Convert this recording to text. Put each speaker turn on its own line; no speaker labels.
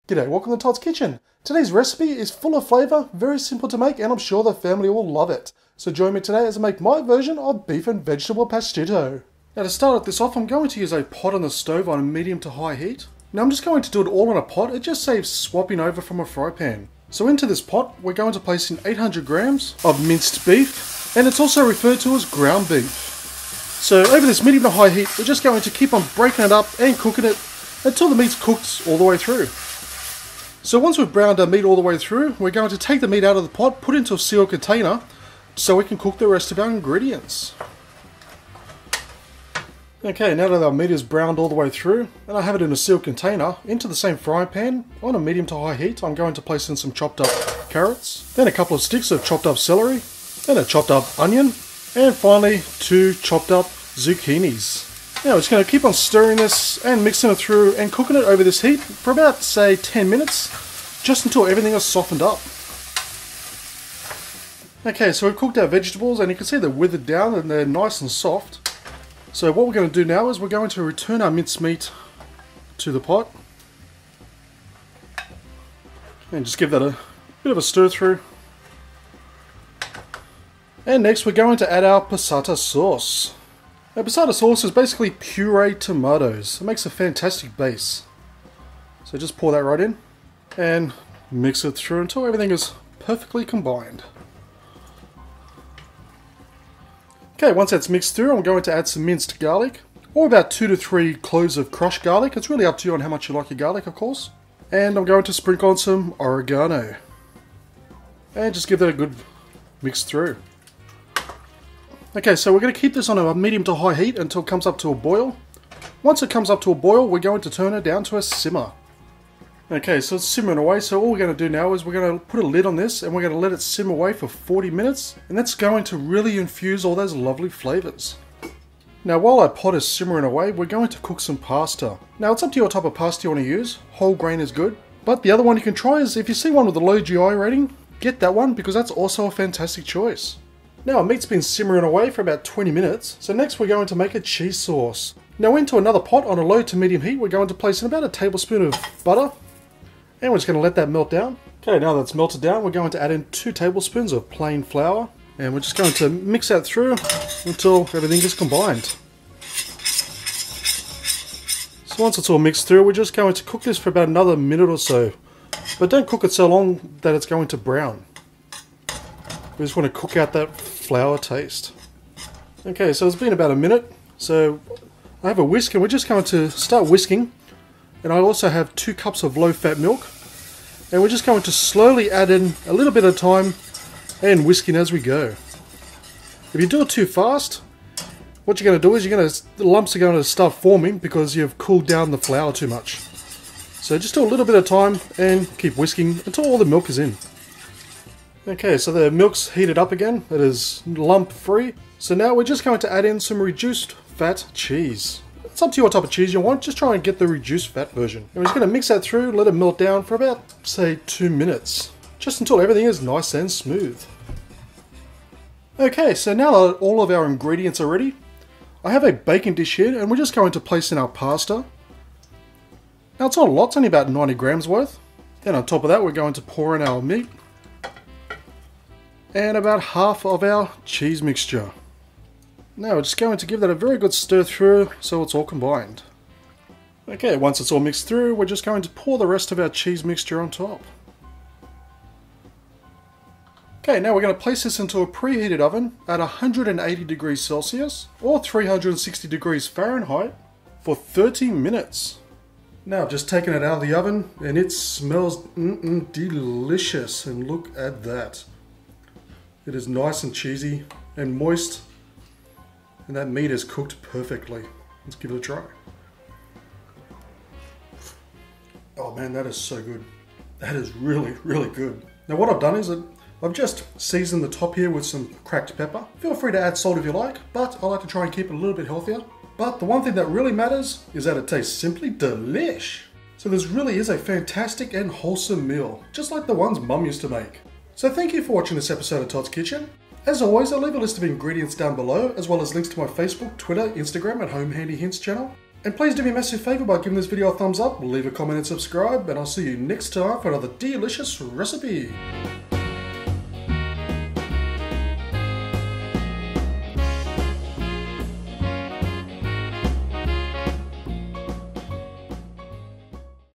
G'day, welcome to Todd's Kitchen. Today's recipe is full of flavour, very simple to make, and I'm sure the family will love it. So join me today as I make my version of beef and vegetable pasticcio. Now to start this off, I'm going to use a pot on the stove on a medium to high heat. Now I'm just going to do it all in a pot, it just saves swapping over from a fry pan. So into this pot, we're going to place in 800 grams of minced beef, and it's also referred to as ground beef. So over this medium to high heat, we're just going to keep on breaking it up and cooking it until the meat's cooked all the way through. So once we've browned our meat all the way through, we're going to take the meat out of the pot, put it into a sealed container, so we can cook the rest of our ingredients. Okay, now that our meat is browned all the way through, and I have it in a sealed container, into the same frying pan, on a medium to high heat, I'm going to place in some chopped up carrots, then a couple of sticks of chopped up celery, then a chopped up onion, and finally 2 chopped up zucchinis. Now we're just going to keep on stirring this and mixing it through and cooking it over this heat for about, say, 10 minutes, just until everything is softened up. Okay, so we've cooked our vegetables and you can see they're withered down and they're nice and soft. So what we're going to do now is we're going to return our minced meat to the pot. And just give that a bit of a stir through. And next we're going to add our passata sauce. Now passata sauce is basically pureed tomatoes. It makes a fantastic base. So just pour that right in and mix it through until everything is perfectly combined. Okay, once that's mixed through, I'm going to add some minced garlic, or about 2 to 3 cloves of crushed garlic. It's really up to you on how much you like your garlic, of course. And I'm going to sprinkle on some oregano. And just give that a good mix through. Okay, so we're going to keep this on a medium to high heat until it comes up to a boil. Once it comes up to a boil, we're going to turn it down to a simmer. Okay, so it's simmering away, so all we're going to do now is we're going to put a lid on this and we're going to let it simmer away for 40 minutes, and that's going to really infuse all those lovely flavours. Now while our pot is simmering away, we're going to cook some pasta. Now it's up to you what type of pasta you want to use. Whole grain is good, but the other one you can try is, if you see one with a low GI rating, get that one because that's also a fantastic choice. Now our meat's been simmering away for about 20 minutes, so next we're going to make a cheese sauce. Now into another pot on a low to medium heat, we're going to place in about a tablespoon of butter, and we're just going to let that melt down. Okay, now that's melted down, we're going to add in 2 tablespoons of plain flour, and we're just going to mix that through until everything is combined. So once it's all mixed through, we're just going to cook this for about another minute or so, but don't cook it so long that it's going to brown. We just want to cook out that flour taste. Okay, so it's been about a minute, so I have a whisk and we're just going to start whisking, and I also have 2 cups of low-fat milk, and we're just going to slowly add in a little bit at a time and whisking as we go. If you do it too fast, what you're going to do is the lumps are going to start forming because you've cooled down the flour too much. So just do a little bit at a time and keep whisking until all the milk is in. Okay, so the milk's heated up again, it is lump free. So now we're just going to add in some reduced fat cheese. It's up to you what type of cheese you want, just try and get the reduced fat version. And we're just going to mix that through, let it melt down for about, say, 2 minutes. Just until everything is nice and smooth. Okay, so now that all of our ingredients are ready, I have a baking dish here and we're just going to place in our pasta. Now it's not a lot, it's only about 90 grams worth. Then on top of that we're going to pour in our meat. And about half of our cheese mixture. Now we're just going to give that a very good stir through so it's all combined. Okay, once it's all mixed through, we're just going to pour the rest of our cheese mixture on top. Okay, now we're going to place this into a preheated oven at 180 degrees Celsius or 360 degrees Fahrenheit for 30 minutes. Now I've just taken it out of the oven and it smells delicious, and look at that. It is nice and cheesy and moist, and that meat is cooked perfectly. Let's give it a try. Oh man, that is so good. That is really, really good. Now what I've done is I've just seasoned the top here with some cracked pepper. Feel free to add salt if you like, but I like to try and keep it a little bit healthier. But the one thing that really matters is that it tastes simply delish. So this really is a fantastic and wholesome meal, just like the ones Mum used to make. So thank you for watching this episode of Todd's Kitchen. As always, I'll leave a list of ingredients down below, as well as links to my Facebook, Twitter, Instagram and Home Handy Hints channel. And please do me a massive favour by giving this video a thumbs up, leave a comment and subscribe, and I'll see you next time for another delicious recipe.